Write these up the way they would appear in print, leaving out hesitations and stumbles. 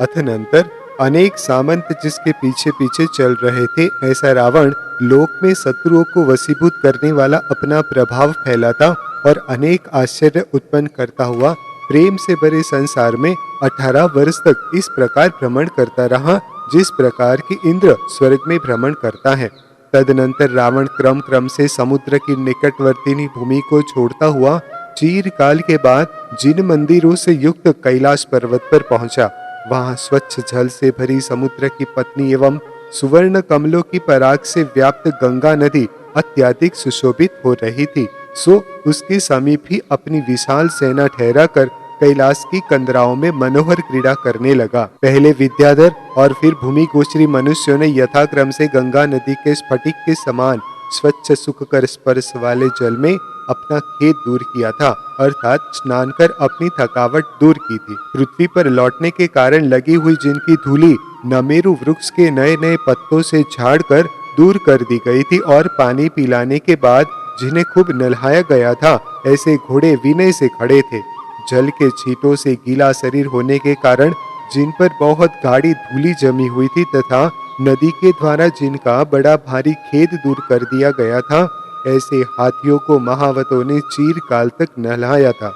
अथनंतर अनेक सामंत जिसके पीछे पीछे चल रहे थे, ऐसा रावण लोक में शत्रुओं को वशीभूत करने वाला अपना प्रभाव फैलाता और अनेक आश्चर्य उत्पन्न करता हुआ प्रेम से भरे संसार में 18 वर्ष तक इस प्रकार भ्रमण करता रहा, जिस प्रकार की इंद्र स्वर्ग में भ्रमण करता है। तदनंतर रावण क्रम क्रम से समुद्र की निकटवर्ती भूमि को छोड़ता हुआ चीरकाल के बाद जिन मंदिरों से युक्त कैलाश पर्वत पर पहुंचा, वहां स्वच्छ जल से भरी समुद्र की पत्नी एवं सुवर्ण कमलों की पराग से व्याप्त गंगा नदी अत्यधिक सुशोभित हो रही थी। सो उसके समीप ही अपनी विशाल सेना ठहरा कर कैलाश की कंदराओं में मनोहर क्रीड़ा करने लगा। पहले विद्याधर और फिर भूमि गोचरी मनुष्यों ने यथाक्रम से गंगा नदी के स्फटिक के समान स्वच्छ सुखकर स्पर्श वाले जल में अपना खेद दूर किया था, अर्थात स्नान कर अपनी थकावट दूर की थी। पृथ्वी पर लौटने के कारण लगी हुई जिनकी धूली नमेरु वृक्ष के नए नए पत्तों से झाड़कर दूर कर दी गई थी और पानी पिलाने के बाद जिन्हें खूब नहलाया गया था, ऐसे घोड़े विनय से खड़े थे। जल के छींटों से गीला शरीर होने के कारण जिन पर बहुत गाढ़ी धूली जमी हुई थी तथा नदी के द्वारा जिनका बड़ा भारी खेद दूर कर दिया गया था, ऐसे हाथियों को महावतों ने चीरकाल तक नहलाया था।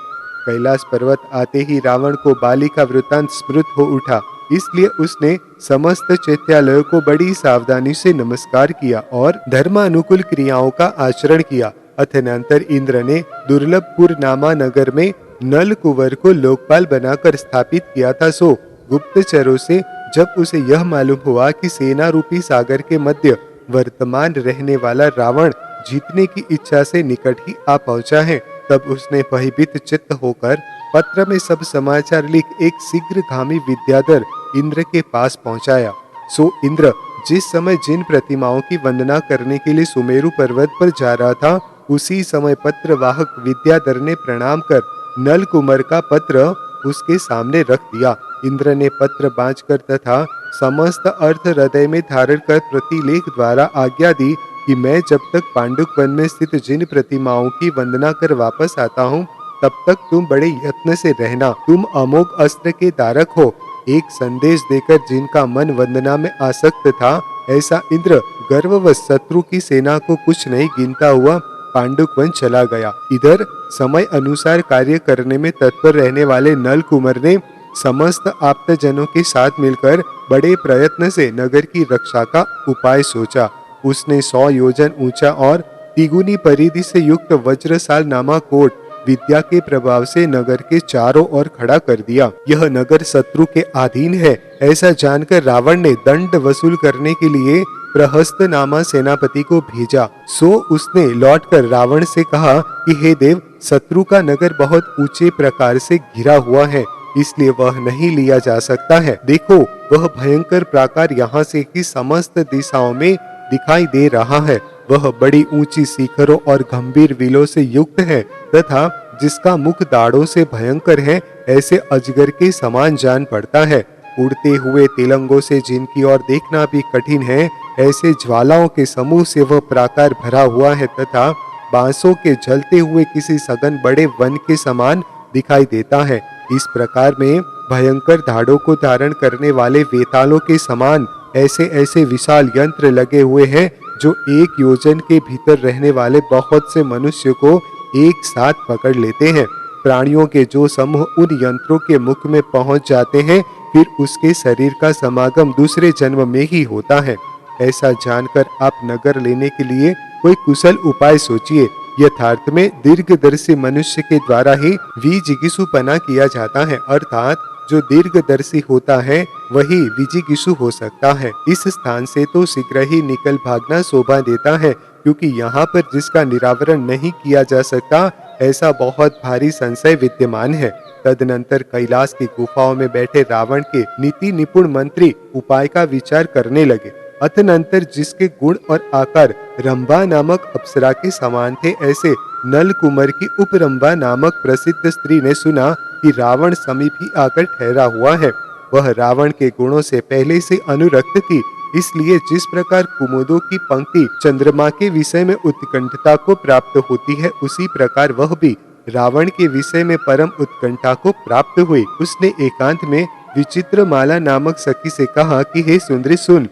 कैलाश पर्वत आते ही रावण को बाली का वृत्तांत स्मृत हो उठा, इसलिए उसने समस्त चैत्यालयों को बड़ी सावधानी से नमस्कार किया और धर्मानुकूल क्रियाओं का आचरण किया। अथनंतर इंद्र ने दुर्लभपुर नामा नगर में नल कुंवर को लोकपाल बनाकर स्थापित किया था। सो गुप्तचरों से जब उसे यह मालूम हुआ कि सेना रूपी सागर के मध्य वर्तमान रहने वाला रावण जीतने की इच्छा से निकट ही आ पहुंचा है, तब उसने भयभीत चित्त होकर पत्र में सब समाचार लिख एक शीघ्रगामी विद्याधर इंद्र के पास पहुंचाया। सो इंद्र जिस समय जिन प्रतिमाओं की वंदना करने के लिए सुमेरु पर्वत पर जा रहा था, उसी समय पत्र वाहक विद्याधर ने प्रणाम कर नल कुमार का पत्र उसके सामने रख दिया। इंद्र ने पत्र बांचकर तथा समस्त अर्थ हृदय में धारण कर प्रतिलेख द्वारा आज्ञा दी कि मैं जब तक पांडुक वन में स्थित जिन प्रतिमाओं की वंदना कर वापस आता हूँ, तब तक तुम बड़े यत्न से रहना। तुम अमोघ अस्त्र के धारक हो। एक संदेश देकर जिनका मन वंदना में आसक्त था, ऐसा इंद्र गर्ववश शत्रु की सेना को कुछ नहीं गिनता हुआ पांडुक वन चला गया। इधर समय अनुसार कार्य करने में तत्पर रहने वाले नल कुमार ने समस्त आप्तजनों के साथ मिलकर बड़े प्रयत्न से नगर की रक्षा का उपाय सोचा। उसने 100 योजन ऊंचा और तिगुनी परिधि से युक्त वज्रसाल नामा कोट विद्या के प्रभाव से नगर के चारों ओर खड़ा कर दिया। यह नगर शत्रु के अधीन है, ऐसा जानकर रावण ने दंड वसूल करने के लिए प्रहस्त नामा सेनापति को भेजा। सो उसने लौटकर रावण से कहा कि हे देव, शत्रु का नगर बहुत ऊंचे प्रकार से घिरा हुआ है, इसलिए वह नहीं लिया जा सकता है। देखो, वह भयंकर प्राकार यहाँ से ही समस्त दिशाओं में दिखाई दे रहा है। वह बड़ी ऊंची शिखरों और गंभीर विलों से युक्त है तथा जिसका मुख दाढ़ों से भयंकर है, ऐसे अजगर के समान जान पड़ता है। उड़ते हुए तिलंगों से जिनकी ओर देखना भी कठिन है, ऐसे ज्वालाओं के समूह से वह प्राकार भरा हुआ है तथा बांसों के जलते हुए किसी सघन बड़े वन के समान दिखाई देता है। इस प्रकार में भयंकर धाड़ों को धारण करने वाले वेतालों के समान ऐसे ऐसे विशाल यंत्र लगे हुए हैं, जो 1 योजन के भीतर रहने वाले बहुत से मनुष्य को एक साथ पकड़ लेते हैं। प्राणियों के जो समूह उन यंत्रों के मुख में पहुंच जाते हैं, फिर उसके शरीर का समागम दूसरे जन्म में ही होता है। ऐसा जानकर आप नगर लेने के लिए कोई कुशल उपाय सोचिए। यथार्थ में दीर्घदर्शी मनुष्य के द्वारा ही विजिगीषुपना किया जाता है, अर्थात जो दीर्घदर्शी होता है वही विजिगीषु हो सकता है। इस स्थान से तो शीघ्र ही निकल भागना शोभा देता है, क्योंकि यहाँ पर जिसका निरावरण नहीं किया जा सकता, ऐसा बहुत भारी संशय विद्यमान है। तदनंतर कैलाश की गुफाओं में बैठे रावण के नीति निपुण मंत्री उपाय का विचार करने लगे। अतनंतर जिसके गुण और आकार रंभा नामक अप्सरा के समान थे, ऐसे नल कुमार की उपरंभा नामक प्रसिद्ध स्त्री ने सुना कि रावण समीप ही आकर ठहरा हुआ है। वह रावण के गुणों से पहले से अनुरक्त थी, इसलिए जिस प्रकार कुमुदों की पंक्ति चंद्रमा के विषय में उत्कंठता को प्राप्त होती है, उसी प्रकार वह भी रावण के विषय में परम उत्कंठा को प्राप्त हुई। उसने एकांत में विचित्रमाला नामक सखी से कहा कि हे सुंदरी सुन,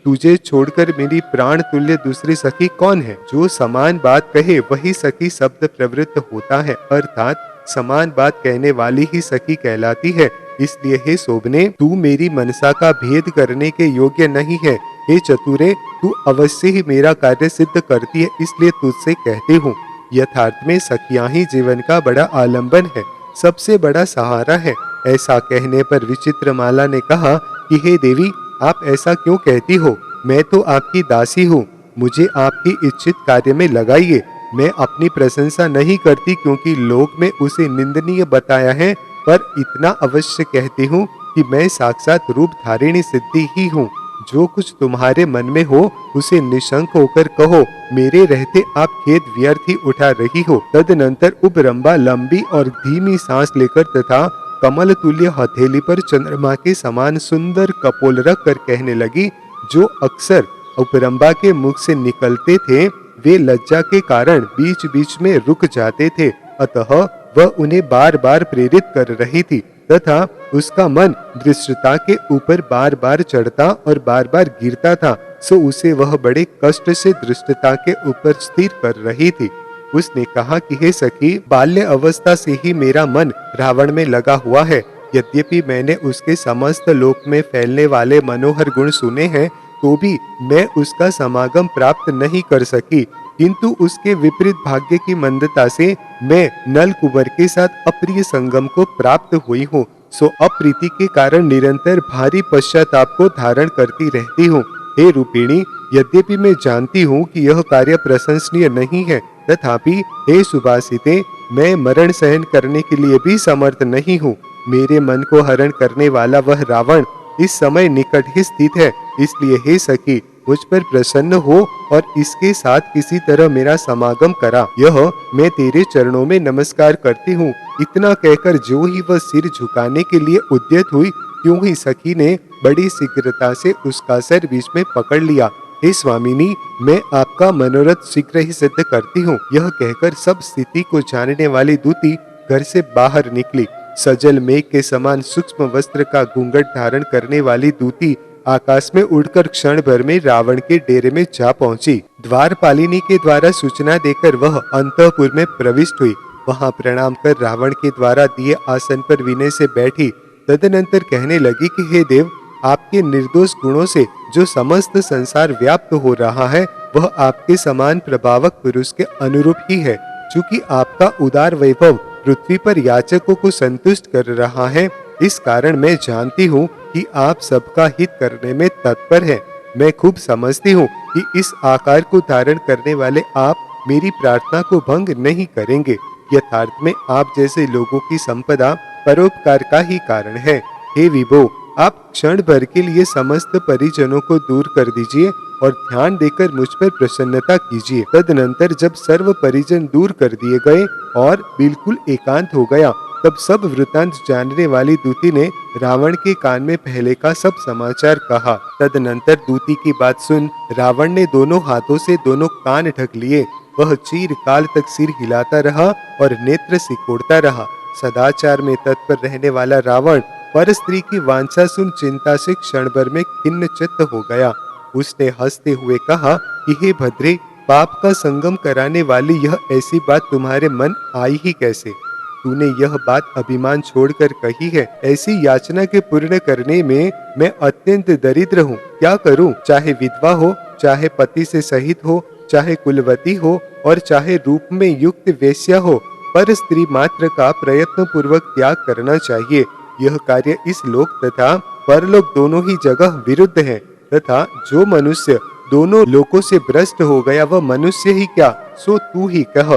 तुझे छोड़कर मेरी प्राण तुल्य दूसरी सखी कौन है? जो समान बात कहे वही सखी शब्द प्रवृत्त होता है, अर्थात समान बात कहने वाली ही सखी कहलाती है। इसलिए हे शोभने, तू मेरी मनसा का भेद करने के योग्य नहीं है। हे चतुरे, तू अवश्य ही मेरा कार्य सिद्ध करती है, इसलिए तुझसे कहती हूँ। यथार्थ में सखियां ही जीवन का बड़ा आलंबन है, सबसे बड़ा सहारा है। ऐसा कहने पर विचित्रमाला ने कहा कि हे देवी, आप ऐसा क्यों कहती हो? मैं तो आपकी दासी हूँ, मुझे आपकी इच्छित कार्य में लगाइए। मैं अपनी प्रशंसा नहीं करती क्योंकि लोक में उसे निंदनीय बताया है, पर इतना अवश्य कहती हूँ कि मैं साक्षात रूप धारिणी सिद्धि ही हूँ। जो कुछ तुम्हारे मन में हो उसे निशंक होकर कहो, मेरे रहते आप खेद व्यर्थ ही उठा रही हो। तदनंतर उपरंबा लंबी और धीमी सांस लेकर तथा कमल तुल्य हथेली पर चंद्रमा के समान सुंदर कपोल रख कर कहने लगी। जो अक्सर उपरंबा के मुख से निकलते थे वे लज्जा के कारण बीच बीच में रुक जाते थे, अतः वह उन्हें बार बार प्रेरित कर रही थी तथा उसका मन दृष्टता के ऊपर बार बार चढ़ता और बार बार गिरता था, सो उसे वह बड़े कष्ट से दृष्टता के ऊपर स्थिर कर रही थी। उसने कहा कि हे सखी, बाल्य अवस्था से ही मेरा मन रावण में लगा हुआ है। यद्यपि मैंने उसके समस्त लोक में फैलने वाले मनोहर गुण सुने हैं, तो भी मैं उसका समागम प्राप्त नहीं कर सकी, किंतु उसके विपरीत भाग्य की मंदता से मैं नल कुंवर के साथ अप्रिय संगम को प्राप्त हुई हूँ। सो अप्रीति के कारण निरंतर भारी पश्चाताप को धारण करती रहती हूँ। हे रूपिणी, यद्यपि मैं जानती हूँ कि यह कार्य प्रशंसनीय नहीं है, तथापि हे सुभाषिते, मैं मरण सहन करने के लिए भी समर्थ नहीं हूँ। मेरे मन को हरण करने वाला वह रावण इस समय निकट ही स्थित है, इसलिए हे सखी, मुझ पर प्रसन्न हो और इसके साथ किसी तरह मेरा समागम करा। यह मैं तेरे चरणों में नमस्कार करती हूँ। इतना कहकर जो ही वह सिर झुकाने के लिए उद्यत हुई, त्यों ही सखी ने बड़ी शीघ्रता से उसका सर बीच में पकड़ लिया। हे स्वामिनी, मैं आपका मनोरथ शीघ्र ही सिद्ध करती हूँ। यह कहकर सब स्थिति को जानने वाली दूती घर से बाहर निकली। सजल मेघ के समान सूक्ष्म वस्त्र का घूंघट धारण करने वाली दूती आकाश में उड़कर क्षण भर में रावण के डेरे में जा पहुंची। द्वारपालिनी के द्वारा सूचना देकर वह अंतःपुर में प्रविष्ट हुई। वहां प्रणाम कर रावण के द्वारा दिए आसन पर विनय से बैठी। तदनंतर कहने लगी कि हे देव, आपके निर्दोष गुणों से जो समस्त संसार व्याप्त हो रहा है, वह आपके समान प्रभावक पुरुष के अनुरूप ही है। चूंकि आपका उदार वैभव पृथ्वी पर याचकों को संतुष्ट कर रहा है, इस कारण मैं जानती हूँ कि आप सबका हित करने में तत्पर हैं। मैं खूब समझती हूँ कि इस आकार को धारण करने वाले आप मेरी प्रार्थना को भंग नहीं करेंगे। यथार्थ में आप जैसे लोगों की संपदा परोपकार का ही कारण है। हे विभो, आप क्षण भर के लिए समस्त परिजनों को दूर कर दीजिए और ध्यान देकर मुझ पर प्रसन्नता कीजिए। तदनंतर जब सर्व परिजन दूर कर दिए गए और बिल्कुल एकांत हो गया, तब सब वृतांत जानने वाली दूती ने रावण के कान में पहले का सब समाचार कहा। तदनंतर दूती की बात सुन रावण ने दोनों हाथों से दोनों कान ढक लिए। वह चीर काल तक सिर हिलाता रहा और नेत्र सिकोड़ता रहा। सदाचार में तत्पर रहने वाला रावण पर स्त्री की वांछा सुन चिंता से क्षण भर में खिन्न चित्त हो गया। उसने हंसते हुए कहा कि हे भद्रे, पाप का संगम कराने वाली यह ऐसी बात तुम्हारे मन आई ही कैसे? तूने यह बात अभिमान छोड़कर कही है। ऐसी याचना के पूर्ण करने में मैं अत्यंत दरिद्र हूँ। क्या करूँ? चाहे विधवा हो, चाहे पति से सहित हो, चाहे कुलवती हो और चाहे रूप में युक्त वेश्या हो, पर स्त्री मात्र का प्रयत्न पूर्वक त्याग करना चाहिए। यह कार्य इस लोक तथा परलोक दोनों ही जगह विरुद्ध है, तथा जो मनुष्य दोनों लोकों से भ्रष्ट हो गया वह मनुष्य ही क्या, सो तू ही कह।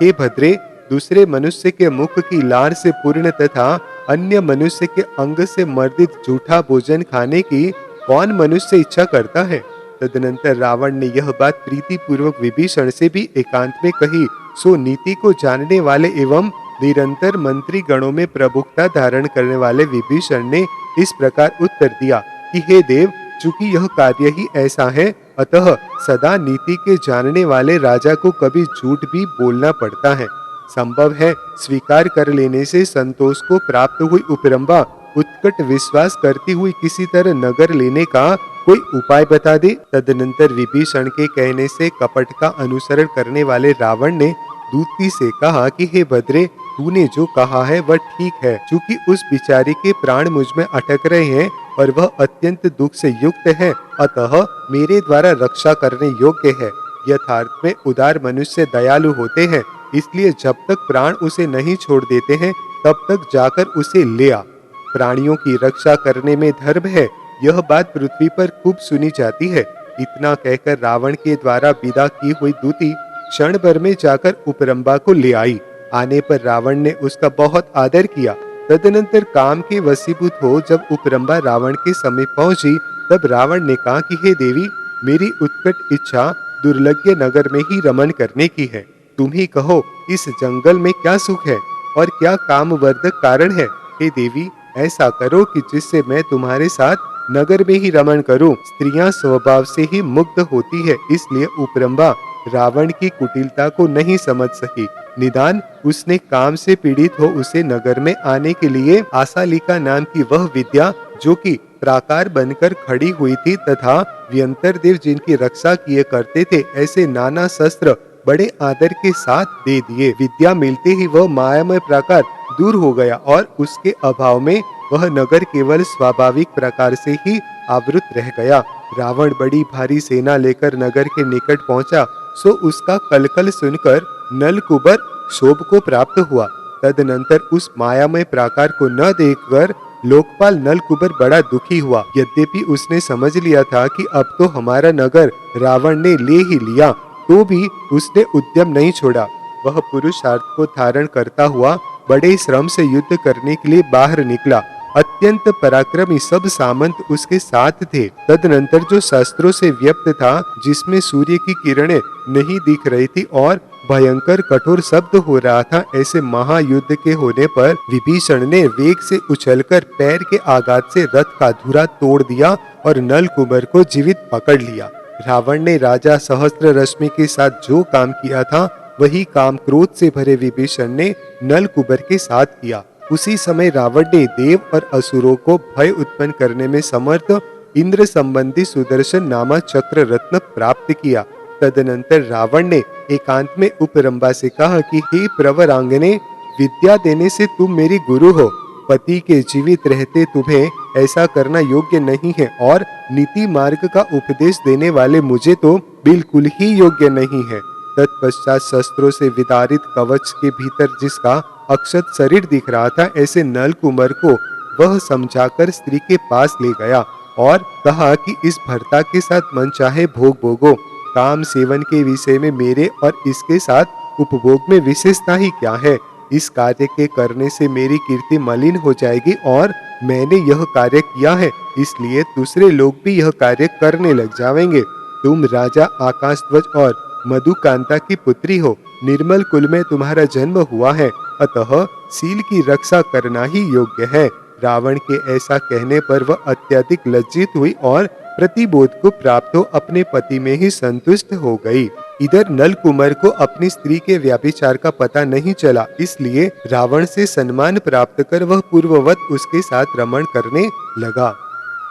हे भद्रे, दूसरे मनुष्य के मुख की लार से पूर्ण तथा अन्य मनुष्य के अंग से मर्दित झूठा भोजन खाने की कौन मनुष्य इच्छा करता है? तदनंतर रावण ने यह बात प्रीति पूर्वक विभीषण से भी एकांत में कही। सो नीति को जानने वाले एवं निरंतर मंत्री गणों में प्रभुता धारण करने वाले विभीषण ने इस प्रकार उत्तर दिया कि हे देव, चूंकि यह कार्य ही ऐसा है, अतः सदा नीति के जानने वाले राजा को कभी झूठ भी बोलना पड़ता है। संभव है स्वीकार कर लेने से संतोष को प्राप्त हुई उपरंभा उत्कट विश्वास करती हुई किसी तरह नगर लेने का कोई उपाय बता दे। तदनंतर विभीषण के कहने से कपट का अनुसरण करने वाले रावण ने दूती से कहा कि हे भद्रे, तूने जो कहा है वह ठीक है। चूंकि उस बिचारी के प्राण मुझ में अटक रहे हैं और वह अत्यंत दुख से युक्त है, अतः मेरे द्वारा रक्षा करने योग्य है। यथार्थ में उदार मनुष्य दयालु होते हैं, इसलिए जब तक प्राण उसे नहीं छोड़ देते हैं तब तक जाकर उसे ले आ। प्राणियों की रक्षा करने में धर्म है, यह बात पृथ्वी पर खूब सुनी जाती है। इतना कहकर रावण के द्वारा विदा की हुई दूती क्षण भर में जाकर उपरंबा को ले आई। आने पर रावण ने उसका बहुत आदर किया। तदनंतर काम के वशीभूत हो जब उपरंबा रावण के समीप पहुंची, तब रावण ने कहा कि हे देवी, मेरी उत्कट इच्छा दुर्लभ्य नगर में ही रमण करने की है। तुम ही कहो, इस जंगल में क्या सुख है और क्या कामवर्धक कारण है। हे देवी, ऐसा करो कि जिससे मैं तुम्हारे साथ नगर में ही रमण करूं। स्त्रियां स्वभाव से ही मुग्ध होती है, इसलिए उपरंबा रावण की कुटिलता को नहीं समझ सकी। निदान उसने काम से पीड़ित हो उसे नगर में आने के लिए आसालिका नाम की वह विद्या, जो कि प्राकार बनकर खड़ी हुई थी तथा व्यंतर देव जिनकी रक्षा किए करते थे, ऐसे नाना शस्त्र बड़े आदर के साथ दे दिए। विद्या मिलते ही वह मायामय प्राकार दूर हो गया और उसके अभाव में वह नगर केवल स्वाभाविक प्रकार से ही आवृत रह गया। रावण बड़ी भारी सेना लेकर नगर के निकट पहुंचा, सो उसका कलकल सुनकर नलकुबर शोभ को प्राप्त हुआ। तदनंतर उस मायामय प्राकार को न देखकर लोकपाल नलकुबर बड़ा दुखी हुआ। यद्यपि उसने समझ लिया था कि अब तो हमारा नगर रावण ने ले ही लिया, तो भी उसने उद्यम नहीं छोड़ा। वह पुरुषार्थ को धारण करता हुआ बड़े श्रम से युद्ध करने के लिए बाहर निकला। अत्यंत पराक्रमी सब सामंत उसके साथ थे। तदनंतर जो शस्त्रों से व्याप्त था, जिसमें सूर्य की किरणें नहीं दिख रही थी और भयंकर कठोर शब्द हो रहा था, ऐसे महायुद्ध के होने पर विभीषण ने वेग से उछलकर पैर के आघात से रथ का धुरा तोड़ दिया और नलकुबर को जीवित पकड़ लिया। रावण ने राजा सहस्त्र रश्मि के साथ जो काम किया था, वही काम क्रोध से भरे विभीषण ने नलकुबर के साथ किया। उसी समय रावण ने देव और असुरों को भय उत्पन्न करने में समर्थ इंद्र संबंधी सुदर्शन नामक चक्र रत्न प्राप्त किया। तदनंतर रावण ने एकांत में उपरंबा से कहा कि हे प्रवरांगने, विद्या देने से तुम मेरी गुरु हो। पति के जीवित रहते तुम्हें ऐसा करना योग्य नहीं है और नीति मार्ग का उपदेश देने वाले मुझे तो बिल्कुल ही योग्य नहीं है। तत्पश्चात शस्त्रों से विदारित कवच के भीतर जिसका अक्षत शरीर दिख रहा था, ऐसे नलकुमार को वह समझाकर स्त्री के पास ले गया और कहा कि इस भर्ता के साथ मनचाहे भोग भोगो। काम सेवन के विषय में मेरे और इसके साथ उपभोग में विशेषता ही क्या है। इस कार्य के करने से मेरी कीर्ति मलिन हो जाएगी और मैंने यह कार्य किया है, इसलिए दूसरे लोग भी यह कार्य करने लग जाएंगे। तुम राजा आकाशध्वज और मधुकांता की पुत्री हो, निर्मल कुल में तुम्हारा जन्म हुआ है, अतः सील की रक्षा करना ही योग्य है। रावण के ऐसा कहने पर वह अत्यधिक लज्जित हुई और प्रतिबोध को प्राप्त हो अपने पति में ही संतुष्ट हो गई। इधर नलकुमार को अपनी स्त्री के व्याभिचार का पता नहीं चला, इसलिए रावण से सम्मान प्राप्त कर वह पूर्ववत उसके साथ रमण करने लगा।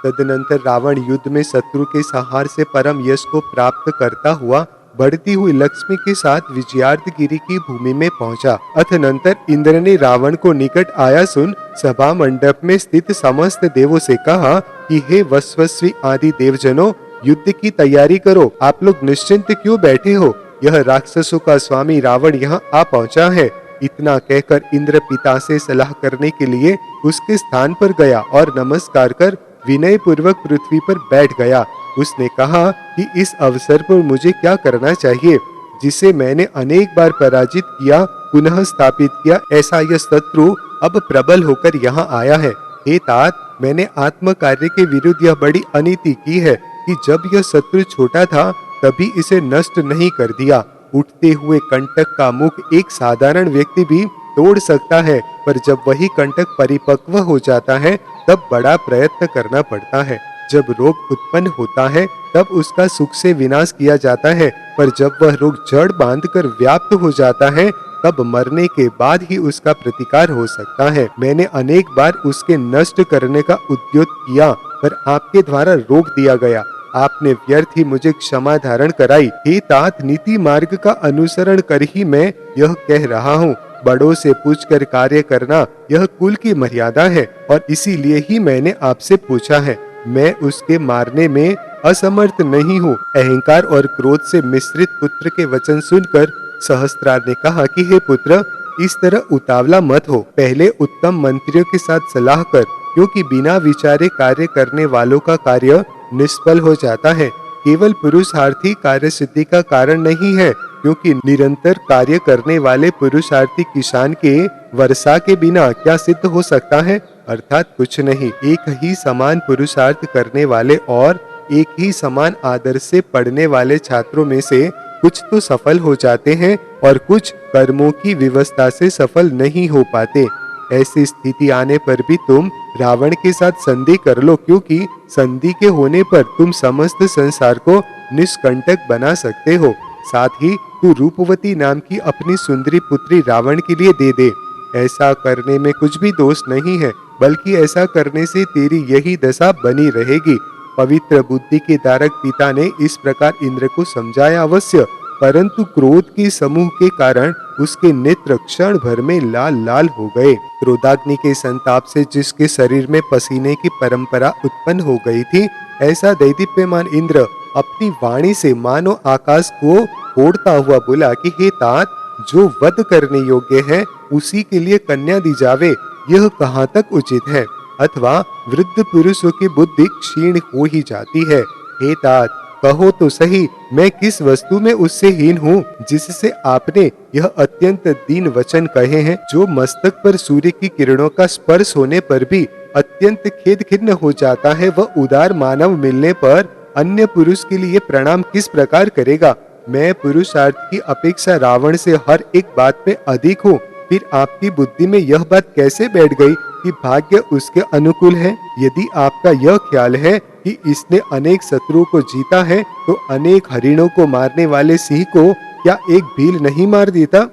तदनंतर रावण युद्ध में शत्रु के संहार से परम यश को प्राप्त करता हुआ बढ़ती हुई लक्ष्मी के साथ विजयार्धगिरी की भूमि में पहुंचा। अथनंतर इंद्र ने रावण को निकट आया सुन सभा मंडप में स्थित समस्त देवों से कहा कि हे वस्वस्वी आदि देवजनों, युद्ध की तैयारी करो। आप लोग निश्चिंत क्यों बैठे हो? यह राक्षसों का स्वामी रावण यहाँ आ पहुँचा है। इतना कहकर इंद्र पिता से सलाह करने के लिए उसके स्थान पर गया और नमस्कार कर विनय पूर्वक पृथ्वी पर बैठ गया। उसने कहा कि इस अवसर पर मुझे क्या करना चाहिए, जिसे मैंने अनेक बार पराजित किया, पुनः स्थापित किया। ऐसा यह शत्रु अब प्रबल होकर यहाँ आया है। हे तात, मैंने आत्म कार्य के विरुद्ध यह बड़ी अनीति की है कि जब यह शत्रु छोटा था तभी इसे नष्ट नहीं कर दिया। उठते हुए कंटक का मुख एक साधारण व्यक्ति भी तोड़ सकता है, पर जब वही कंटक परिपक्व हो जाता है तब बड़ा प्रयत्न करना पड़ता है। जब रोग उत्पन्न होता है तब उसका सुख से विनाश किया जाता है, पर जब वह रोग जड़ बांधकर व्याप्त हो जाता है तब मरने के बाद ही उसका प्रतिकार हो सकता है। मैंने अनेक बार उसके नष्ट करने का उद्योग किया, पर आपके द्वारा रोक दिया गया। आपने व्यर्थ ही मुझे क्षमा धारण कराई। हे तात, नीति मार्ग का अनुसरण कर ही मैं यह कह रहा हूँ। बड़ों से पूछकर कार्य करना यह कुल की मर्यादा है, और इसीलिए ही मैंने आपसे पूछा है। मैं उसके मारने में असमर्थ नहीं हूँ। अहंकार और क्रोध से मिश्रित पुत्र के वचन सुनकर सहस्त्रार ने कहा कि हे पुत्र, इस तरह उतावला मत हो। पहले उत्तम मंत्रियों के साथ सलाह कर, क्योंकि बिना विचारे कार्य करने वालों का कार्य निष्फल हो जाता है। केवल पुरुषार्थी कार्य सिद्धि का कारण नहीं है, क्योंकि निरंतर कार्य करने वाले पुरुषार्थी किसान के वर्षा के बिना क्या सिद्ध हो सकता है? अर्थात कुछ नहीं। एक ही समान पुरुषार्थ करने वाले और एक ही समान आदर से पढ़ने वाले छात्रों में से कुछ तो सफल हो जाते हैं और कुछ कर्मों की व्यवस्था से सफल नहीं हो पाते। ऐसी स्थिति आने पर भी तुम रावण के साथ संधि कर लो, क्योंकि संधि के होने पर तुम समस्त संसार को निष्कंटक बना सकते हो। साथ ही तू रूपवती नाम की अपनी सुंदरी पुत्री रावण के लिए दे दे। ऐसा करने में कुछ भी दोष नहीं है, बल्कि ऐसा करने से तेरी यही दशा बनी रहेगी। पवित्र बुद्धि के धारक पिता ने इस प्रकार इंद्र को समझाया अवश्य, परंतु क्रोध के समूह के कारण उसके नेत्र क्षण भर में लाल लाल हो गए। क्रोधाग्नि के संताप से जिसके शरीर में पसीने की परंपरा उत्पन्न हो गई थी, ऐसा दैदीप्यमान इंद्र अपनी वाणी से मानो आकाश को फोड़ता हुआ बोला कि हे तात, जो वध करने योग्य है उसी के लिए कन्या दी जावे, यह कहाँ तक उचित है? अथवा वृद्ध पुरुषों की बुद्धि क्षीण हो ही जाती है। हे तात, कहो तो सही, मैं किस वस्तु में उससे हीन हूँ जिससे आपने यह अत्यंत दीन वचन कहे हैं? जो मस्तक पर सूर्य की किरणों का स्पर्श होने पर भी अत्यंत खेद खिन्न हो जाता है, वह उदार मानव मिलने पर अन्य पुरुष के लिए प्रणाम किस प्रकार करेगा? मैं पुरुषार्थ की अपेक्षा रावण से हर एक बात में अधिक हूँ। फिर आपकी बुद्धि में यह बात कैसे बैठ गई कि भाग्य उसके अनुकूल है? यदि आपका यह ख्याल है कि इसने अनेक शत्रुओं को जीता है, तो अनेक हरिणों को मारने वाले सिंह को क्या एक भील नहीं मार देता?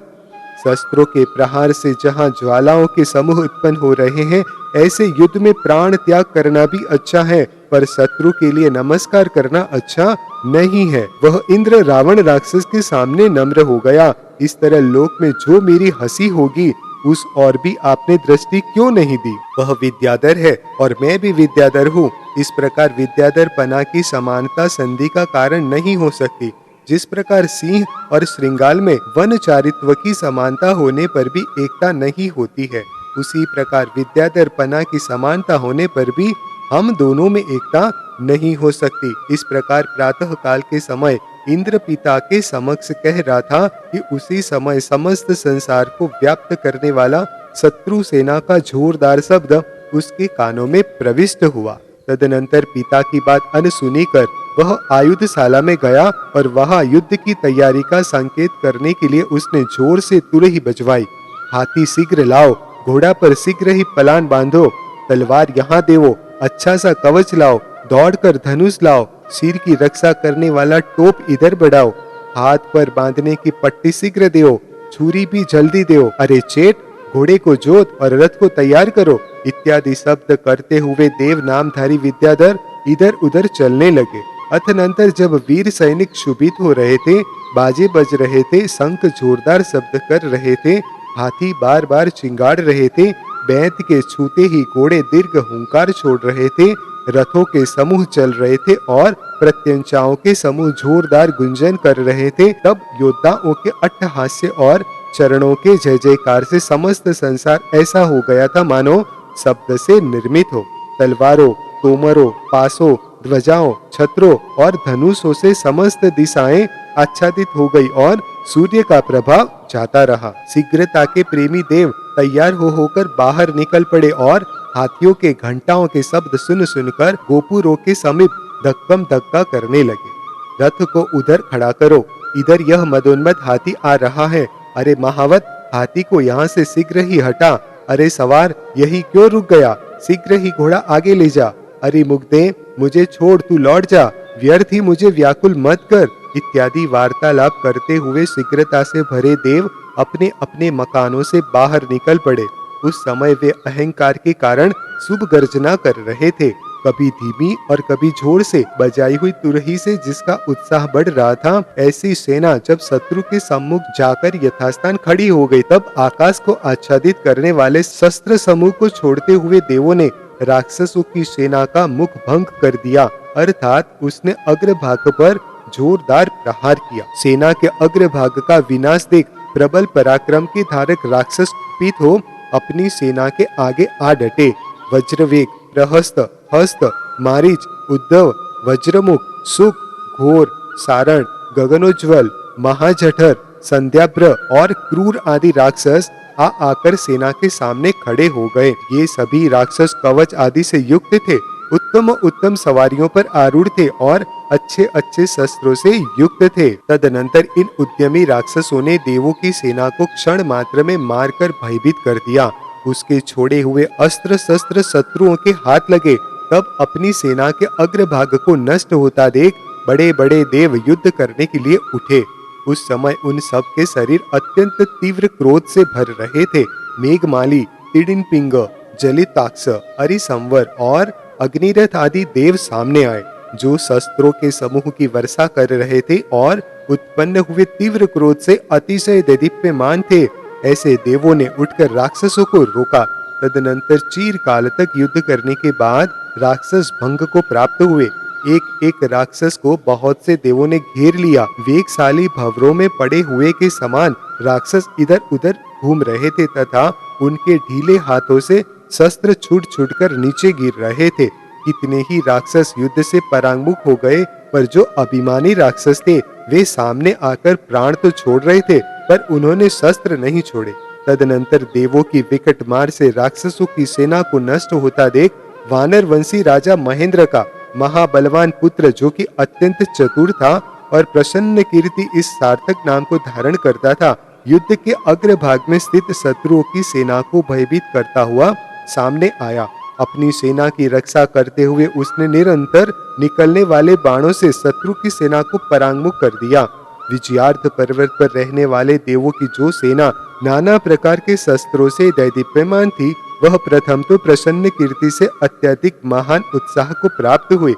शस्त्रों के प्रहार से जहाँ ज्वालाओं के समूह उत्पन्न हो रहे हैं, ऐसे युद्ध में प्राण त्याग करना भी अच्छा है, पर शत्रु के लिए नमस्कार करना अच्छा नहीं है। वह इंद्र रावण राक्षस के सामने नम्र हो गया। इस तरह लोक में जो मेरी हंसी होगी, उस और भी आपने दृष्टि क्यों नहीं दी? वह विद्याधर है और मैं भी विद्याधर हूँ। इस प्रकार विद्याधर पना की समानता संधि का कारण नहीं हो सकती। जिस प्रकार सिंह और श्रृंगाल में वनचारित्व की समानता होने पर भी एकता नहीं होती है, उसी प्रकार विद्याधर पना की समानता होने पर भी हम दोनों में एकता नहीं हो सकती। इस प्रकार प्रातः काल के समय इंद्र पिता के समक्ष कह रहा था कि उसी समय समस्त संसार को व्याप्त करने वाला शत्रु सेना का जोरदार शब्द उसके कानों में प्रविष्ट हुआ। तदनंतर पिता की बात अनसुनी कर वह आयुधशाला में गया और वहां युद्ध की तैयारी का संकेत करने के लिए उसने जोर से तुरही बजवाई। हाथी शीघ्र लाओ, घोड़ा पर शीघ्र ही पलान बांधो, तलवार यहाँ देवो, अच्छा सा कवच लाओ, दौड़कर धनुष लाओ, सिर की रक्षा करने वाला टोप इधर बढ़ाओ, हाथ पर बांधने की पट्टी शीघ्र देओ, छुरी भी जल्दी देओ, अरे चेट, घोड़े को जोत और रथ को तैयार करो, इत्यादि शब्द करते हुए देव नामधारी विद्याधर इधर उधर चलने लगे। अथनंतर जब वीर सैनिक शुभित हो रहे थे, बाजे बज रहे थे, शंख जोरदार शब्द कर रहे थे, हाथी बार बार चिंगाड़ रहे थे, बैंत के छूते ही घोड़े दीर्घ हुंकार छोड़ रहे थे, रथों के समूह चल रहे थे और प्रत्यंचाओं के समूह जोरदार गुंजन कर रहे थे, तब योद्धाओं के अट्टहास्य और चरणों के जय जयकार से समस्त संसार ऐसा हो गया था मानो शब्द से निर्मित हो। तलवारों, तोमरों, पासों, ध्वजाओं, छत्रों और धनुषों से समस्त दिशाएं आच्छादित हो गई और सूर्य का प्रभाव जाता रहा। शीघ्रता के प्रेमी देव तैयार हो होकर बाहर निकल पड़े और हाथियों के घंटाओं के शब्द सुन सुनकर गोपुरों के समीप धक्कम धक्का करने लगे। रथ को उधर खड़ा करो, इधर यह मदोन्मत्त हाथी आ रहा है, अरे महावत, हाथी को यहाँ से शीघ्र ही हटा, अरे सवार, यही क्यों रुक गया, शीघ्र ही घोड़ा आगे ले जा, अरे मुग्धे, मुझे छोड़, तू लौट जा, व्यर्थ ही मुझे व्याकुल मत कर, इत्यादि वार्तालाप करते हुए शीघ्रता से भरे देव अपने अपने मकानों से बाहर निकल पड़े। उस समय वे अहंकार के कारण शुभ गर्जना कर रहे थे, कभी धीमी और कभी जोर से बजाई हुई तुरही से जिसका उत्साह बढ़ रहा था। ऐसी सेना जब शत्रु के सम्मुख जाकर यथास्थान खड़ी हो गई, तब आकाश को आच्छादित करने वाले शस्त्र समूह को छोड़ते हुए देवों ने राक्षसों की सेना का मुख भंग कर दिया, अर्थात उसने अग्रभाग पर जोरदार प्रहार किया। सेना के अग्रभाग का विनाश देख प्रबल पराक्रम के धारक राक्षस कुपित हो अपनी सेना के आगे आ डटे। वज्रवेग, प्रहस्त, हस्त, मारीच, उद्धव, वज्रमुख, सुख, घोर, सारण, गगनोज्वल, महाजठर, संध्याभ्र और क्रूर आदि राक्षस आकर सेना के सामने खड़े हो गए। ये सभी राक्षस कवच आदि से युक्त थे, उत्तम उत्तम सवारियों पर आरूढ़ थे और अच्छे अच्छे शस्त्रों से युक्त थे। तदनंतर इन उद्यमी राक्षसों ने देवों की सेना को क्षण मात्र में मारकर भयभीत कर दिया। उसके छोड़े हुए अस्त्र शस्त्र शत्रुओं के हाथ लगे, तब अपनी सेना के अग्रभाग को नष्ट होता देख बड़े बड़े देव युद्ध करने के लिए उठे। उस समय उन सब के शरीर अत्यंत तीव्र क्रोध से भर रहे थे। मेघमाली, तिडिनपिंग, जलिताक्ष, अरिसंवर और अग्निरथ आदि देव सामने आए, जो शस्त्रों के समूह की वर्षा कर रहे थे और उत्पन्न हुए तीव्र क्रोध से अतिशय देदीप्यमान थे। ऐसे देवों ने उठकर राक्षसों को रोका। तदनंतर चीरकाल तक युद्ध करने के बाद राक्षस भंग को प्राप्त हुए। एक एक राक्षस को बहुत से देवों ने घेर लिया। वेगशाली भंवरों में पड़े हुए के समान राक्षस इधर उधर घूम रहे थे तथा उनके ढीले हाथों से शस्त्र छूट छूट कर नीचे गिर रहे थे। कितने ही राक्षस युद्ध से परांगमुख हो गए, पर जो अभिमानी राक्षस थे वे सामने आकर प्राण तो छोड़ रहे थे, पर उन्होंने शस्त्र नहीं छोड़े। तदनंतर देवों की विकट मार से राक्षसों की सेना को नष्ट होता देख वानर वंशी राजा महेंद्र का महाबलवान पुत्र, जो कि अत्यंत चतुर था और प्रसन्न कीर्ति इस सार्थक नाम को धारण करता था, युद्ध के अग्रभाग में स्थित शत्रुओं की सेना को भयभीत करता हुआ सामने आया। अपनी सेना की रक्षा करते हुए उसने निरंतर निकलने वाले बाणों से शत्रु की सेना को परांगमुख कर दिया। विजयार्थ पर्वत पर रहने वाले देवों की जो सेना नाना प्रकार के शस्त्रों से दैदीप्यमान थी, वह प्रथम तो प्रसन्न कीर्ति से अत्यधिक महान उत्साह को प्राप्त हुए,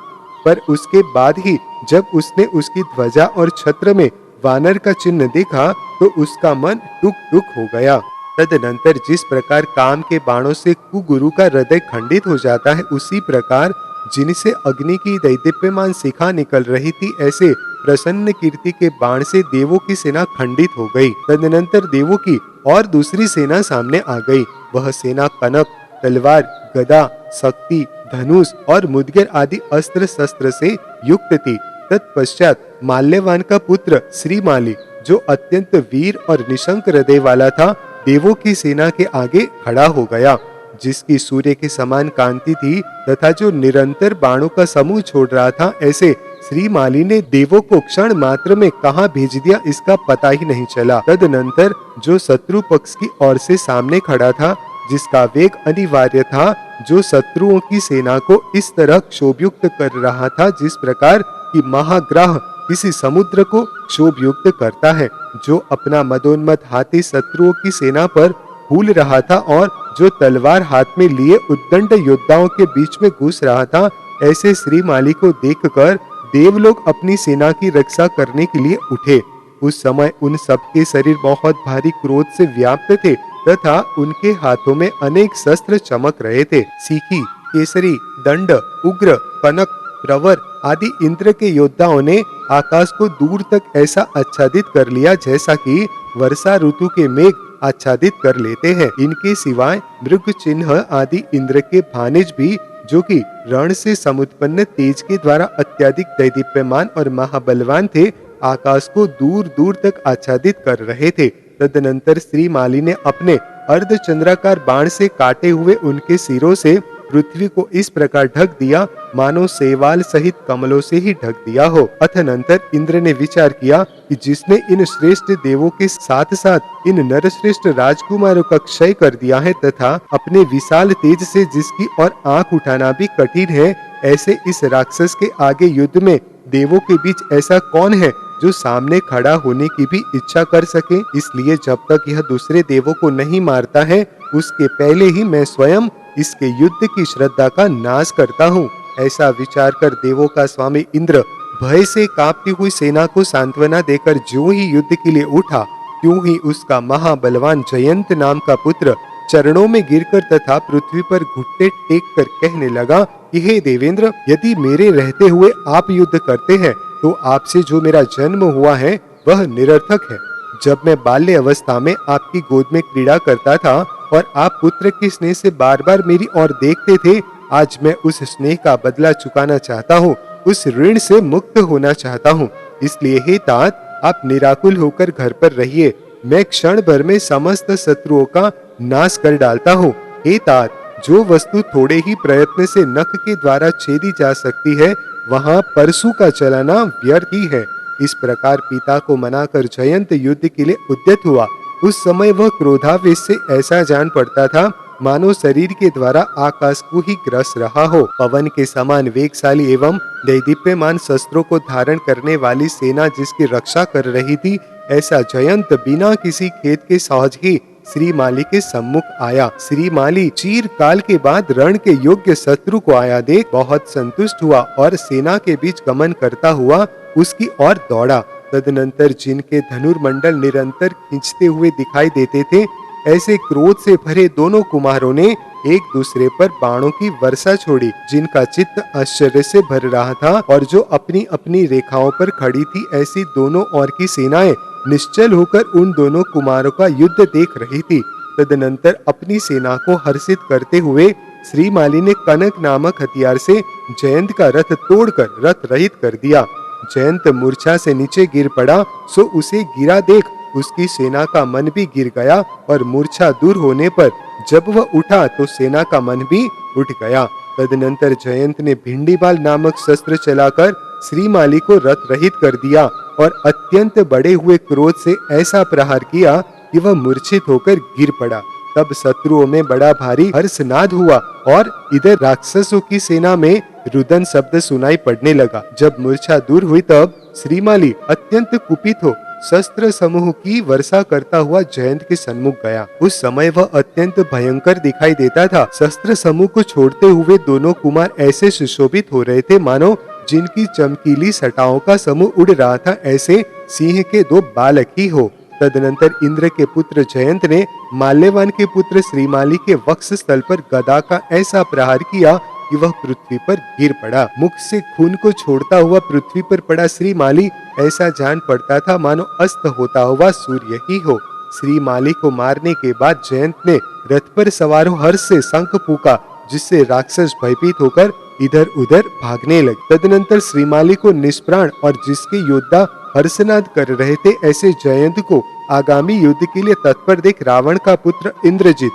पर उसके बाद ही जब उसने उसकी ध्वजा और छत्र में वानर का चिन्ह देखा तो उसका मन टुक टुक हो गया। तदनंतर जिस प्रकार काम के बाणों से कुगुरु का हृदय खंडित हो जाता है, उसी प्रकार जिनसे अग्नि की दैदीप्यमान शिखा निकल रही थी, ऐसे प्रसन्न कीर्ति के बाण से देवों की सेना खंडित हो गई। तदनंतर देवों की और दूसरी सेना सामने आ गई। वह सेना कनक, तलवार, गदा, शक्ति, धनुष और मुदगर आदि अस्त्र शस्त्र से युक्त थी। तत्पश्चात माल्यवान का पुत्र श्रीमाली, जो अत्यंत वीर और निशंक हृदय वाला था, देवों की सेना के आगे खड़ा हो गया, जिसकी सूर्य के समान कांति थी तथा जो निरंतर बाणों का समूह छोड़ रहा था। ऐसे श्रीमाली ने देवों को क्षण मात्र में कहां भेज दिया, इसका पता ही नहीं चला। तदनंतर जो शत्रु पक्ष की ओर से सामने खड़ा था, जिसका वेग अनिवार्य था, जो शत्रुओं की सेना को इस तरह क्षोभयुक्त कर रहा था जिस प्रकार कि महाग्राह किसी समुद्र को क्षोभयुक्त करता है, जो अपना मदोन्मत्त हाथी शत्रुओं की सेना पर फूल रहा था और जो तलवार हाथ में लिए उद्दंड योद्धाओं के बीच में घुस रहा था, ऐसे श्रीमाली को देखकर देवलोग अपनी सेना की रक्षा करने के लिए उठे। उस समय उन सबके शरीर बहुत भारी क्रोध से व्याप्त थे तथा उनके हाथों में अनेक शस्त्र चमक रहे थे। सीखी, केसरी, दंड, उग्र, कनक, प्रवर आदि इंद्र के योद्धाओं ने आकाश को दूर तक ऐसा आच्छादित कर लिया जैसा कि वर्षा ऋतु के मेघ आच्छादित कर लेते हैं। इनके सिवाय मृग चिन्ह आदि इंद्र के भानिज भी, जो कि रण से समुत्पन्न तेज के द्वारा अत्यधिक दैदीप्यमान और महाबलवान थे, आकाश को दूर दूर तक आच्छादित कर रहे थे। तदनंतर श्रीमाली ने अपने अर्धचंद्राकार बाण से काटे हुए उनके सिरों से पृथ्वी को इस प्रकार ढक दिया मानो शैवाल सहित कमलों से ही ढक दिया हो। अतःनंतर इंद्र ने विचार किया कि जिसने इन श्रेष्ठ देवों के साथ साथ इन नरश्रेष्ठ राजकुमारों का क्षय कर दिया है तथा अपने विशाल तेज से जिसकी और आंख उठाना भी कठिन है, ऐसे इस राक्षस के आगे युद्ध में देवों के बीच ऐसा कौन है जो सामने खड़ा होने की भी इच्छा कर सके। इसलिए जब तक यह दूसरे देवों को नहीं मारता है, उसके पहले ही मैं स्वयं इसके युद्ध की श्रद्धा का नाश करता हूँ। ऐसा विचार कर देवों का स्वामी इंद्र भय से कांपती हुई सेना को सांत्वना देकर ज्यों ही युद्ध के लिए उठा, त्यों ही उसका महाबलवान जयंत नाम का पुत्र चरणों में गिरकर तथा पृथ्वी पर घुटने टेक कर कहने लगा कि हे देवेंद्र, यदि मेरे रहते हुए आप युद्ध करते हैं तो आपसे जो मेरा जन्म हुआ है वह निरर्थक है। जब मैं बाल्य अवस्था में आपकी गोद में क्रीड़ा करता था और आप पुत्र के स्नेह से बार बार मेरी ओर देखते थे, आज मैं उस स्नेह का बदला चुकाना चाहता हूँ, उस ऋण से मुक्त होना चाहता हूँ। इसलिए हे तात, आप निराकुल होकर घर पर रहिए, मैं क्षण भर में समस्त शत्रुओं का नाश कर डालता हूँ। हे तात, जो वस्तु थोड़े ही प्रयत्न से नख के द्वारा छेदी जा सकती है, वहाँ परशु का चलाना व्यर्थ ही है। इस प्रकार पिता को मनाकर जयंत युद्ध के लिए उद्यत हुआ। उस समय वह क्रोधावेश से ऐसा जान पड़ता था मानो शरीर के द्वारा आकाश को ही ग्रस रहा हो। पवन के समान वेगशाली एवं दैदीप्यमान शस्त्रों को धारण करने वाली सेना जिसकी रक्षा कर रही थी, ऐसा जयंत बिना किसी खेद के सहज ही श्री माली के सम्मुख आया। श्री माली चीर काल के बाद रण के योग्य शत्रु को आया देख बहुत संतुष्ट हुआ और सेना के बीच गमन करता हुआ उसकी ओर दौड़ा। तदनंतर जिनके धनुर्मंडल निरंतर खींचते हुए दिखाई देते थे, ऐसे क्रोध से भरे दोनों कुमारों ने एक दूसरे पर बाणों की वर्षा छोड़ी, जिनका चित्त आश्चर्य से भर रहा था और जो अपनी अपनी रेखाओं पर खड़ी थी। ऐसी दोनों ओर की सेनाएं निश्चल होकर उन दोनों कुमारों का युद्ध देख रही थी। तदनंतर अपनी सेना को हर्षित करते हुए श्री माली ने कनक नामक हथियार से जयंत का रथ तोड़कर रथ रहित कर दिया। जयंत मूर्छा से नीचे गिर पड़ा, सो उसे गिरा देख उसकी सेना का मन भी गिर गया और मूर्छा दूर होने पर जब वह उठा तो सेना का मन भी उठ गया। तदनंतर जयंत ने भिंडीबाल नामक शस्त्र चलाकर श्री माली को रथ रहित कर दिया और अत्यंत बड़े हुए क्रोध से ऐसा प्रहार किया कि वह मूर्छित होकर गिर पड़ा। तब शत्रुओं में बड़ा भारी हर्षनाद हुआ और इधर राक्षसों की सेना में रुदन शब्द सुनाई पड़ने लगा। जब मूर्छा दूर हुई तब श्रीमाली अत्यंत कुपित हो शस्त्र समूह की वर्षा करता हुआ जयंत के सन्मुख गया। उस समय वह अत्यंत भयंकर दिखाई देता था। शस्त्र समूह को छोड़ते हुए दोनों कुमार ऐसे सुशोभित हो रहे थे मानो जिनकी चमकीली सटाओं का समूह उड़ रहा था, ऐसे सिंह के दो बालक ही हो। तदनंतर इंद्र के पुत्र जयंत ने माल्यवान के पुत्र श्रीमाली के वक्ष स्थल पर गदा का ऐसा प्रहार किया कि वह पृथ्वी पर गिर पड़ा। मुख से खून को छोड़ता हुआ पृथ्वी पर पड़ा श्रीमाली ऐसा जान पड़ता था मानो अस्त होता हुआ सूर्य ही हो। श्रीमाली को मारने के बाद जयंत ने रथ पर सवार हो हर्ष से शंख फूका, जिससे राक्षस भयभीत होकर इधर उधर भागने लगे। तदनंतर श्रीमाली को निष्प्राण और जिसके योद्धा हर्षनाद कर रहे थे, ऐसे जयंत को आगामी युद्ध के लिए तत्पर देख रावण का पुत्र इंद्रजित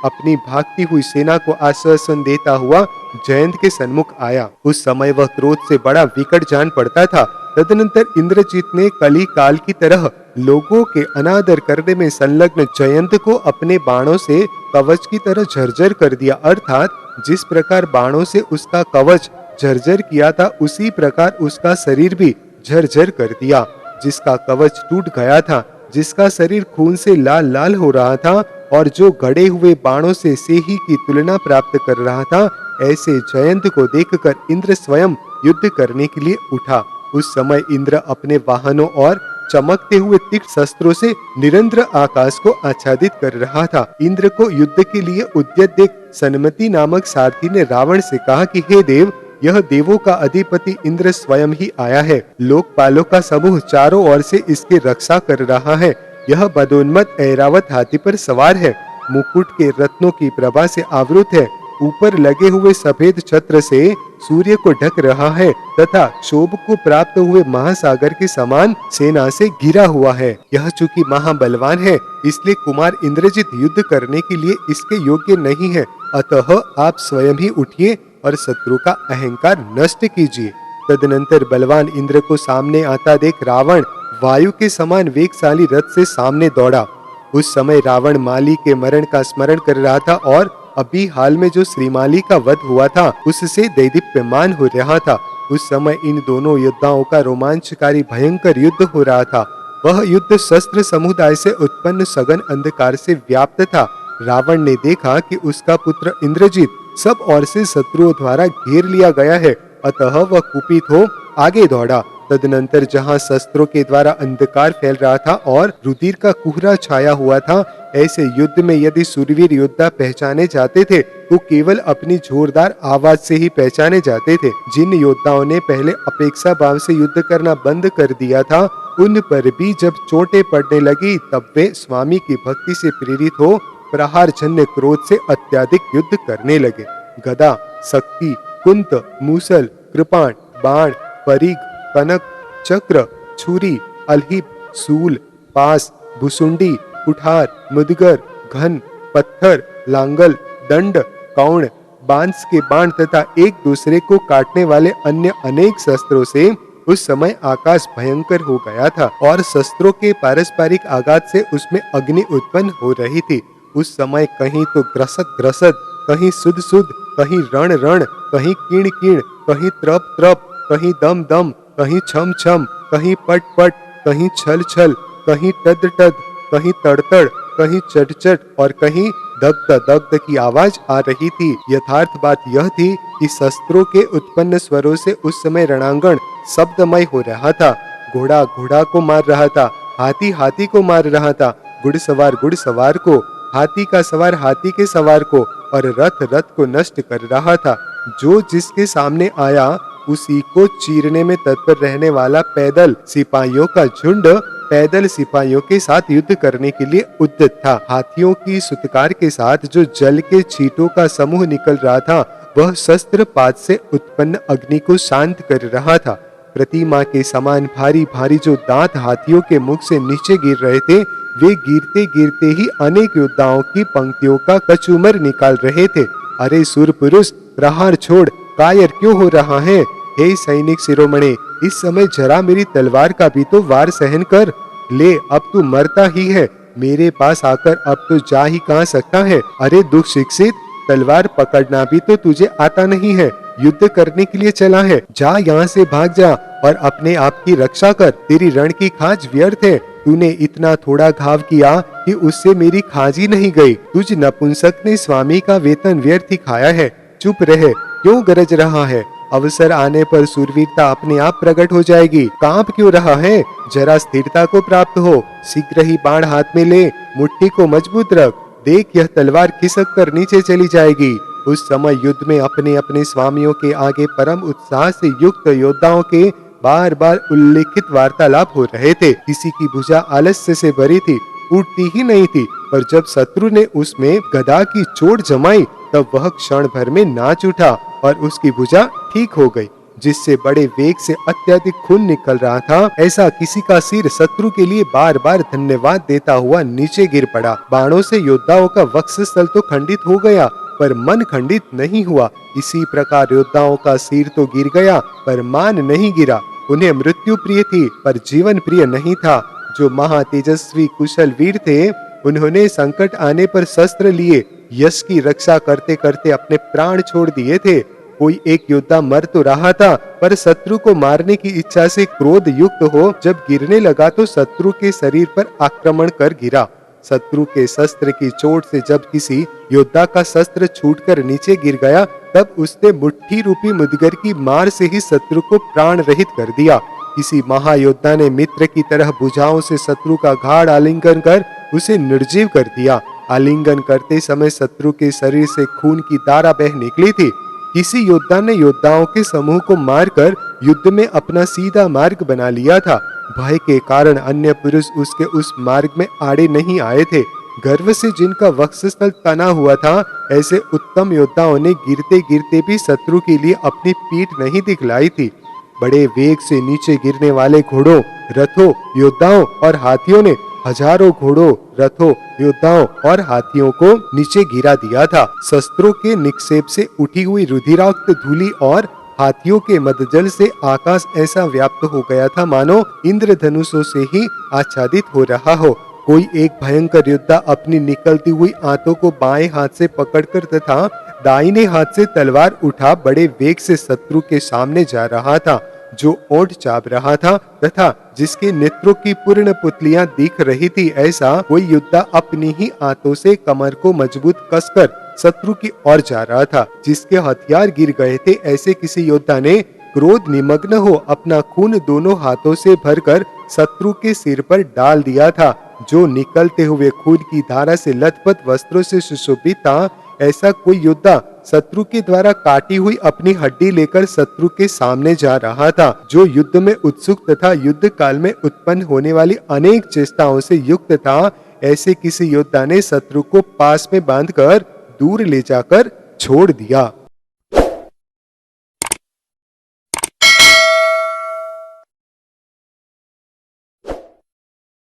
अपनी भागती हुई सेना को आश्वासन देता हुआ जयंत के सन्मुख आया। उस समय वह क्रोध से बड़ा विकट जान पड़ता था। तदनंतर इंद्रजित ने कली काल की तरह लोगों के अनादर करने में संलग्न जयंत को अपने बाणों से कवच की तरह झरझर कर दिया। अर्थात जिस प्रकार बाणों से उसका कवच झरझर किया था, उसी प्रकार उसका शरीर भी झरझर कर दिया। जिसका कवच टूट गया था, जिसका शरीर खून से लाल लाल हो रहा था और जो गड़े हुए बाणों से सेही की तुलना प्राप्त कर रहा था, ऐसे जयंत को देखकर इंद्र स्वयं युद्ध करने के लिए उठा। उस समय इंद्र अपने वाहनों और चमकते हुए तीक्ष्ण शस्त्रों से निरंतर आकाश को आच्छादित कर रहा था। इंद्र को युद्ध के लिए उद्यत देख सनमति नामक सारथी ने रावण से कहा कि हे देव, यह देवों का अधिपति इंद्र स्वयं ही आया है। लोकपालों का समूह चारों ओर से इसकी रक्षा कर रहा है। यह बदोन्मत्त ऐरावत हाथी पर सवार है, मुकुट के रत्नों की प्रभा से आवृत है, ऊपर लगे हुए सफेद छत्र से सूर्य को ढक रहा है तथा क्षोभ को प्राप्त हुए महासागर के समान सेना से घिरा हुआ है। यह चूंकि महाबलवान है, इसलिए कुमार इंद्रजित युद्ध करने के लिए इसके योग्य नहीं है। अतः आप स्वयं ही उठिए और शत्रु का अहंकार नष्ट कीजिए। तदनंतर बलवान इंद्र को सामने आता देख रावण वायु के समान वेगशाली रथ से सामने दौड़ा। उस समय रावण माली के मरण का स्मरण कर रहा था और अभी हाल में जो श्रीमाली का वध हुआ था, उससे दैदीप्यमान हो रहा था। उस समय इन दोनों योद्धाओं का रोमांचकारी भयंकर युद्ध हो रहा था। वह युद्ध शस्त्र समुदाय से उत्पन्न सघन अंधकार से व्याप्त था। रावण ने देखा कि उसका पुत्र इंद्रजीत सब ओर से शत्रुओं द्वारा घेर लिया गया है, अतः वह कुपित हो आगे दौड़ा। तदनंतर जहां शस्त्रों के द्वारा अंधकार फैल रहा था और रुधिर का कुहरा छाया हुआ था, ऐसे युद्ध में यदि सूरवीर योद्धा पहचाने जाते थे तो केवल अपनी जोरदार आवाज से ही पहचाने जाते थे। जिन योद्धाओं ने पहले अपेक्षा भाव से युद्ध करना बंद कर दिया था, उन पर भी जब चोटें पड़ने लगी तब वे स्वामी की भक्ति से प्रेरित हो प्रहार जन्य क्रोध से अत्याधिक युद्ध करने लगे। गदा, शक्ति, कुंत, मूसल, कृपाण, बाण, परिघ, कनक, चक्र, छुरी, अलहिप, सूल, पास, भुसुंडी, कुठार, मुदगर, घन, पत्थर, लांगल, दंड, कौण, बांस के बाण तथा एक दूसरे को काटने वाले अन्य अनेक शस्त्रों से उस समय आकाश भयंकर हो गया था और शस्त्रों के पारस्परिक आघात से उसमें अग्नि उत्पन्न हो रही थी। उस समय कहीं तो ग्रसत ग्रसत, कहीं सुध सुध, कहीं रण रण, कहीं कीण कीण, कहीं त्रप त्रप, कहीं दम दम, कहीं छम छम, कहीं पट पट, कहीं छल छल, कहीं टद टद, कहीं तड़तड़, कहीं चट चट और कहीं दग्ध दग्ध की आवाज आ रही थी। यथार्थ बात यह थी कि शस्त्रों के उत्पन्न स्वरों से उस समय रणांगण शब्दमय हो रहा था। घोड़ा घोड़ा को मार रहा था, हाथी हाथी को मार रहा था, घुड़सवार को, हाथी का सवार हाथी के सवार को और रथ रथ को नष्ट कर रहा था। जो जिसके सामने आया उसी को चीरने में तत्पर रहने वाला पैदल सिपाहियों का झुंड पैदल सिपाहियों के साथ युद्ध करने के लिए उद्यत था। हाथियों की सुतकार के साथ जो जल के छींटों का समूह निकल रहा था, वह शस्त्रपात से उत्पन्न अग्नि को शांत कर रहा था। प्रतिमा के समान भारी भारी जो दांत हाथियों के मुख से नीचे गिर रहे थे, वे गिरते गिरते ही अनेक योद्धाओं की पंक्तियों का कचूमर निकाल रहे थे। अरे सूर पुरुष, प्रहार छोड़, कायर क्यों हो रहा है? हे सैनिक शिरोमणि, इस समय जरा मेरी तलवार का भी तो वार सहन कर ले। अब तू मरता ही है, मेरे पास आकर अब तो जा ही कहाँ सकता है? अरे दुख शिक्षित, तलवार पकड़ना भी तो तुझे आता नहीं है, युद्ध करने के लिए चला है। जा यहाँ से भाग जा और अपने आप की रक्षा कर। तेरी रण की खाज व्यर्थ है। तूने इतना थोड़ा घाव किया कि उससे मेरी खाज ही नहीं गई। तुझ नपुंसक ने स्वामी का वेतन व्यर्थ ही खाया है। चुप रहे, क्यों गरज रहा है? अवसर आने पर सूरवीरता अपने आप प्रकट हो जाएगी। कांप क्यों रहा है? जरा स्थिरता को प्राप्त हो। शीघ्र ही बाण हाथ में ले, मुट्ठी को मजबूत रख। देख, यह तलवार खिसक कर नीचे चली जाएगी। उस समय युद्ध में अपने अपने स्वामियों के आगे परम उत्साह से युक्त योद्धाओं के बार बार उल्लेखित वार्तालाप हो रहे थे। किसी की भुजा आलस्य से भरी थी, उठती ही नहीं थी, पर जब शत्रु ने उसमें गदा की चोट जमाई तब वह क्षण भर में नाच उठा और उसकी भुजा ठीक हो गई। जिससे बड़े वेग से अत्यधिक खून निकल रहा था, ऐसा किसी का सिर शत्रु के लिए बार बार धन्यवाद देता हुआ नीचे गिर पड़ा। बाणों से योद्धाओं का वक्षस्थल तो खंडित हो गया, पर मन खंडित नहीं हुआ। इसी प्रकार योद्धाओं का सिर तो गिर गया, पर मान नहीं गिरा। उन्हें मृत्यु प्रिय थी, पर जीवन प्रिय नहीं था। जो महातेजस्वी कुशल वीर थे, उन्होंने संकट आने पर शस्त्र लिए यश की रक्षा करते करते अपने प्राण छोड़ दिए थे। कोई एक योद्धा मर तो रहा था, पर शत्रु को मारने की इच्छा से क्रोध युक्त हो जब गिरने लगा तो शत्रु के शरीर पर आक्रमण कर गिरा। शत्रु के शस्त्र की चोट से जब किसी योद्धा का शस्त्र छूटकर नीचे गिर गया, तब उसने मुट्ठी रूपी मुदगर की मार से ही शत्रु को प्राण रहित कर दिया। किसी महायोद्धा ने मित्र की तरह भुजाओं से शत्रु का गाढ़ आलिंगन कर उसे निर्जीव कर दिया। आलिंगन करते समय शत्रु के शरीर से खून की धारा बह निकली थी। किसी योद्धा ने योद्धाओं के समूह को मारकर युद्ध में अपना सीधा मार्ग बना लिया था। भय के कारण अन्य पुरुष उसके उस मार्ग में आड़े नहीं आए थे। गर्व से जिनका वक्षस्थल तना हुआ था, ऐसे उत्तम योद्धाओं ने गिरते गिरते भी शत्रु के लिए अपनी पीठ नहीं दिखलाई थी। बड़े वेग से नीचे गिरने वाले घोड़ों, रथों, योद्धाओं और हाथियों ने हजारों घोड़ों, रथों, योद्धाओं और हाथियों को नीचे गिरा दिया था। शस्त्रों के निक्षेप से उठी हुई रुधिराक्त धूलि और हाथियों के मदजल से आकाश ऐसा व्याप्त हो गया था मानो इंद्रधनुषों से ही आच्छादित हो रहा हो। कोई एक भयंकर योद्धा अपनी निकलती हुई आंतों को बाएं हाथ से पकड़कर तथा दाहिने हाथ से तलवार उठा बड़े वेग से शत्रु के सामने जा रहा था, जो ओंठ चाप रहा था तथा जिसके नेत्रों की पूर्ण पुतलियां दिख रही थी। ऐसा कोई योद्धा अपनी ही आंतों से कमर को मजबूत कसकर शत्रु की ओर जा रहा था। जिसके हथियार गिर गए थे, ऐसे किसी योद्धा ने क्रोध निमग्न हो अपना खून दोनों हाथों से भरकर शत्रु के सिर पर डाल दिया था, जो निकलते हुए खून की धारा से लथपथ वस्त्रों से सुशोभित था। ऐसा कोई योद्धा शत्रु के द्वारा काटी हुई अपनी हड्डी लेकर शत्रु के सामने जा रहा था, जो युद्ध में उत्सुक तथा युद्ध काल में उत्पन्न होने वाली अनेक चेष्टाओं से युक्त था। ऐसे किसी योद्धा ने शत्रु को पास में बांधकर दूर ले जाकर छोड़ दिया।